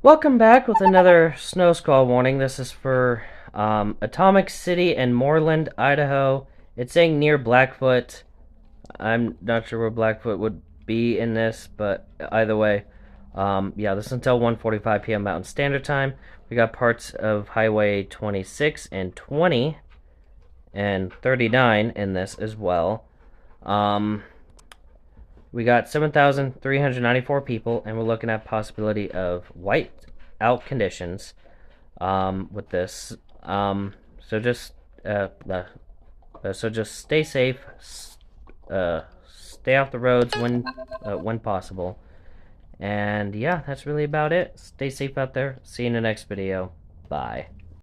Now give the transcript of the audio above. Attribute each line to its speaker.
Speaker 1: Welcome back with another snow squall warning. This is for Atomic City and Moreland, Idaho. It's saying near Blackfoot. I'm not sure where Blackfoot would be in this, but either way, yeah, this is until 1:45 p.m. Mountain Standard Time. We got parts of Highway 26 and 20 and 39 in this as well. We got 7,394 people, and we're looking at possibility of white out conditions with this. So just stay safe, stay off the roads when possible, and yeah, that's really about it. Stay safe out there. See you in the next video. Bye.